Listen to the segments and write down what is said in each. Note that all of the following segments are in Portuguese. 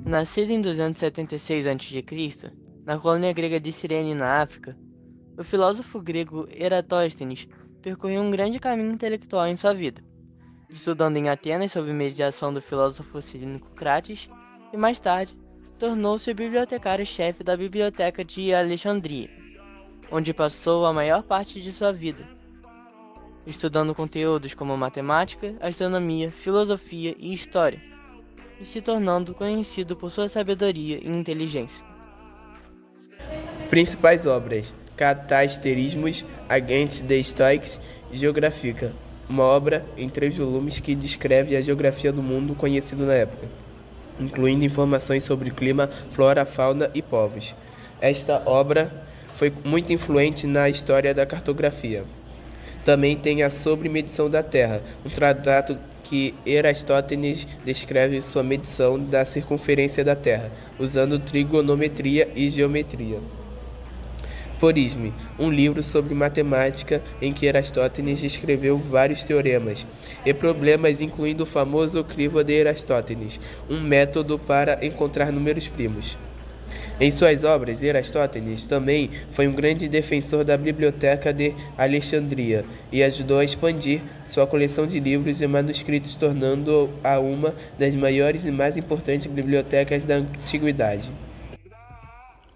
Nascido em 276 a.C., na colônia grega de Cirene, na África, o filósofo grego Eratóstenes percorreu um grande caminho intelectual em sua vida, estudando em Atenas sob mediação do filósofo cínico Crates e, mais tarde, tornou-se o bibliotecário-chefe da Biblioteca de Alexandria, onde passou a maior parte de sua vida, estudando conteúdos como matemática, astronomia, filosofia e história, e se tornando conhecido por sua sabedoria e inteligência. Principais obras: Catasterismos, Agentes de Stoics, Geográfica, uma obra em 3 volumes que descreve a geografia do mundo conhecido na época, incluindo informações sobre clima, flora, fauna e povos. Esta obra foi muito influente na história da cartografia. Também tem a Sobre Medição da Terra, um tratado que Eratóstenes descreve sua medição da circunferência da Terra, usando trigonometria e geometria. Porisme, um livro sobre matemática em que Eratóstenes descreveu vários teoremas e problemas, incluindo o famoso crivo de Eratóstenes, um método para encontrar números primos. Em suas obras, Eratóstenes também foi um grande defensor da Biblioteca de Alexandria e ajudou a expandir sua coleção de livros e manuscritos, tornando-a uma das maiores e mais importantes bibliotecas da antiguidade.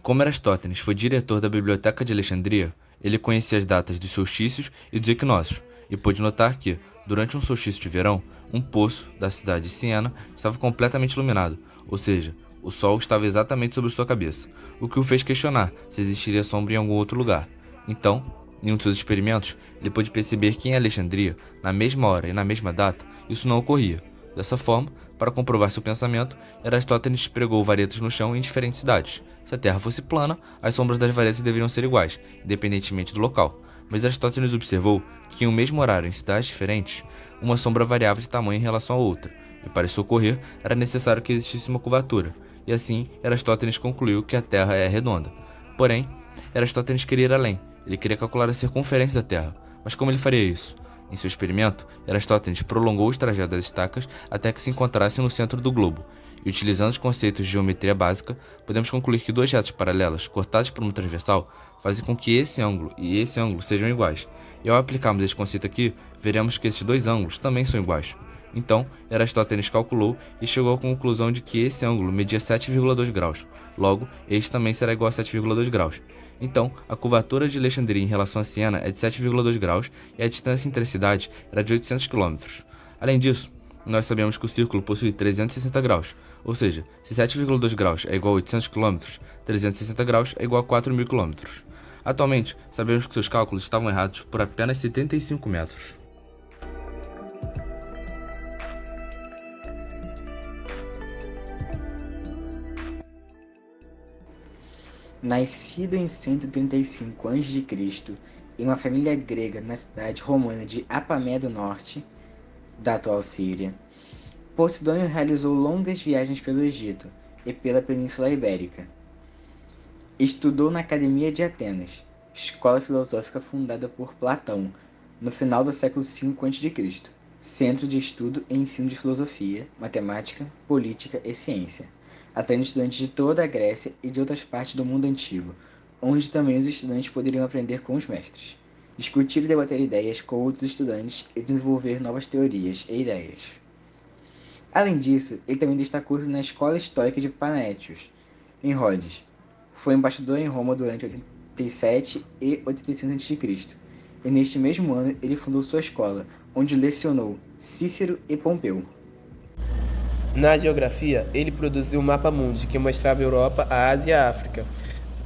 Como Eratóstenes foi diretor da Biblioteca de Alexandria, ele conhecia as datas dos solstícios e dos equinócios, e pôde notar que, durante um solstício de verão, um poço da cidade de Siena estava completamente iluminado, ou seja, o sol estava exatamente sobre sua cabeça, o que o fez questionar se existiria sombra em algum outro lugar. Então, em um de seus experimentos, ele pôde perceber que em Alexandria, na mesma hora e na mesma data, isso não ocorria. Dessa forma, para comprovar seu pensamento, Eratóstenes pregou varetas no chão em diferentes cidades. Se a Terra fosse plana, as sombras das varetas deveriam ser iguais, independentemente do local. Mas Eratóstenes observou que em um mesmo horário em cidades diferentes, uma sombra variava de tamanho em relação a outra, e para isso ocorrer, era necessário que existisse uma curvatura. E assim, Eratóstenes concluiu que a Terra é redonda. Porém, Eratóstenes queria ir além. Ele queria calcular a circunferência da Terra. Mas como ele faria isso? Em seu experimento, Eratóstenes prolongou os trajetos das estacas até que se encontrassem no centro do globo. E utilizando os conceitos de geometria básica, podemos concluir que 2 retas paralelas cortadas por uma transversal fazem com que esse ângulo e esse ângulo sejam iguais. E ao aplicarmos esse conceito aqui, veremos que esses 2 ângulos também são iguais. Então, Eratóstenes calculou e chegou à conclusão de que esse ângulo media 7,2 graus. Logo, este também será igual a 7,2 graus. Então, a curvatura de Alexandria em relação a Siena é de 7,2 graus e a distância entre as cidades era de 800 km. Além disso, nós sabemos que o círculo possui 360 graus, ou seja, se 7,2 graus é igual a 800 km, 360 graus é igual a 4.000 km. Atualmente, sabemos que seus cálculos estavam errados por apenas 75 metros. Nascido em 135 a.C., em uma família grega na cidade romana de Apamé do Norte, da atual Síria, Posidônio realizou longas viagens pelo Egito e pela Península Ibérica. Estudou na Academia de Atenas, escola filosófica fundada por Platão, no final do século V a.C., centro de estudo e ensino de filosofia, matemática, política e ciência, atraindo estudantes de toda a Grécia e de outras partes do mundo antigo, onde também os estudantes poderiam aprender com os mestres, discutir e debater ideias com outros estudantes e desenvolver novas teorias e ideias. Além disso, ele também destacou-se na Escola Estoica de Panétios, em Rhodes. Foi embaixador em Roma durante 87 e 85 a.C., e neste mesmo ano ele fundou sua escola, onde lecionou Cícero e Pompeu. Na geografia, ele produziu um mapa mundi que mostrava a Europa, a Ásia e a África,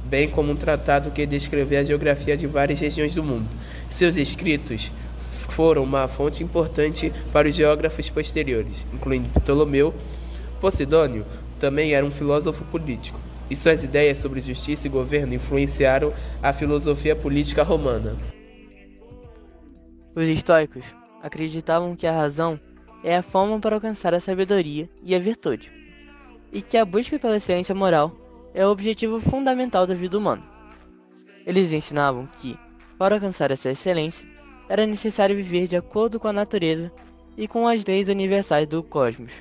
bem como um tratado que descrevia a geografia de várias regiões do mundo. Seus escritos foram uma fonte importante para os geógrafos posteriores, incluindo Ptolomeu. Posidônio também era um filósofo político, e suas ideias sobre justiça e governo influenciaram a filosofia política romana. Os estoicos acreditavam que a razão é a forma para alcançar a sabedoria e a virtude, e que a busca pela excelência moral é o objetivo fundamental da vida humana. Eles ensinavam que, para alcançar essa excelência, era necessário viver de acordo com a natureza e com as leis universais do cosmos.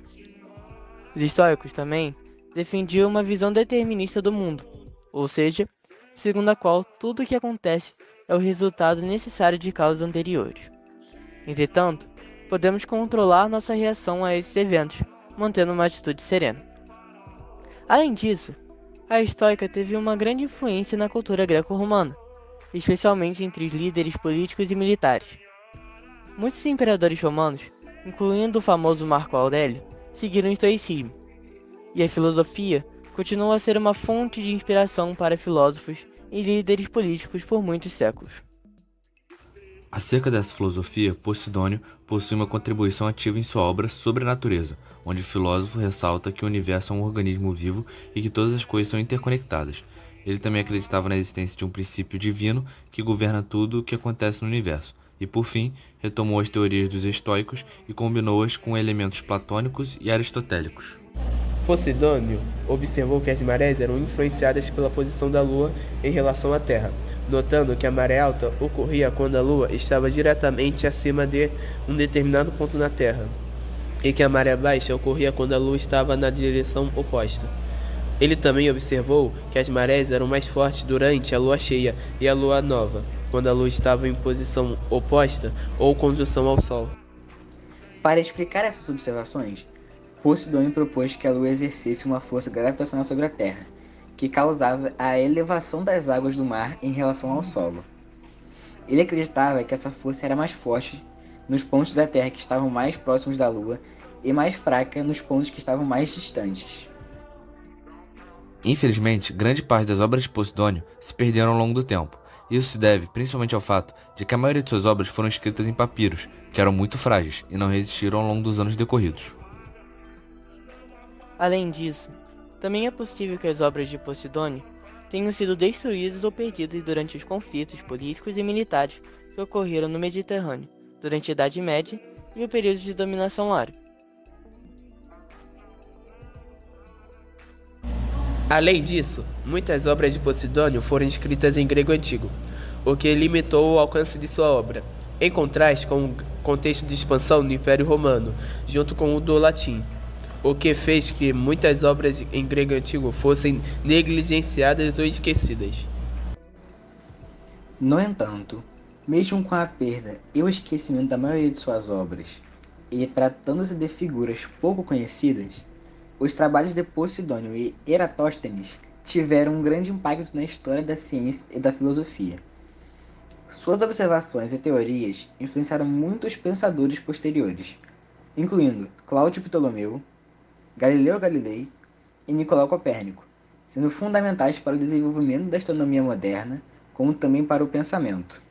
Os estoicos também defendia uma visão determinista do mundo, ou seja, segundo a qual tudo o que acontece é o resultado necessário de causas anteriores. Entretanto, podemos controlar nossa reação a esses eventos, mantendo uma atitude serena. Além disso, a estoica teve uma grande influência na cultura greco-romana, especialmente entre os líderes políticos e militares. Muitos imperadores romanos, incluindo o famoso Marco Aurélio, seguiram o estoicismo, e a filosofia continua a ser uma fonte de inspiração para filósofos e líderes políticos por muitos séculos. Acerca dessa filosofia, Posidônio possui uma contribuição ativa em sua obra Sobre a Natureza, onde o filósofo ressalta que o universo é um organismo vivo e que todas as coisas são interconectadas. Ele também acreditava na existência de um princípio divino que governa tudo o que acontece no universo, e por fim, retomou as teorias dos estoicos e combinou-as com elementos platônicos e aristotélicos. Posidônio observou que as marés eram influenciadas pela posição da Lua em relação à Terra, notando que a maré alta ocorria quando a Lua estava diretamente acima de um determinado ponto na Terra, e que a maré baixa ocorria quando a Lua estava na direção oposta. Ele também observou que as marés eram mais fortes durante a lua cheia e a lua nova, quando a lua estava em posição oposta ou conjunção ao Sol. Para explicar essas observações, Posidônio propôs que a Lua exercesse uma força gravitacional sobre a Terra, que causava a elevação das águas do mar em relação ao solo. Ele acreditava que essa força era mais forte nos pontos da Terra que estavam mais próximos da Lua e mais fraca nos pontos que estavam mais distantes. Infelizmente, grande parte das obras de Posidônio se perderam ao longo do tempo. Isso se deve principalmente ao fato de que a maioria de suas obras foram escritas em papiros, que eram muito frágeis e não resistiram ao longo dos anos decorridos. Além disso, também é possível que as obras de Posidônio tenham sido destruídas ou perdidas durante os conflitos políticos e militares que ocorreram no Mediterrâneo durante a Idade Média e o período de dominação árabe. Além disso, muitas obras de Posidônio foram escritas em grego antigo, o que limitou o alcance de sua obra, em contraste com o contexto de expansão do Império Romano, junto com o do latim, o que fez que muitas obras em grego antigo fossem negligenciadas ou esquecidas. No entanto, mesmo com a perda e o esquecimento da maioria de suas obras, e tratando-se de figuras pouco conhecidas, os trabalhos de Posidônio e Eratóstenes tiveram um grande impacto na história da ciência e da filosofia. Suas observações e teorias influenciaram muitos pensadores posteriores, incluindo Cláudio Ptolomeu, Galileu Galilei e Nicolau Copérnico, sendo fundamentais para o desenvolvimento da astronomia moderna, como também para o pensamento.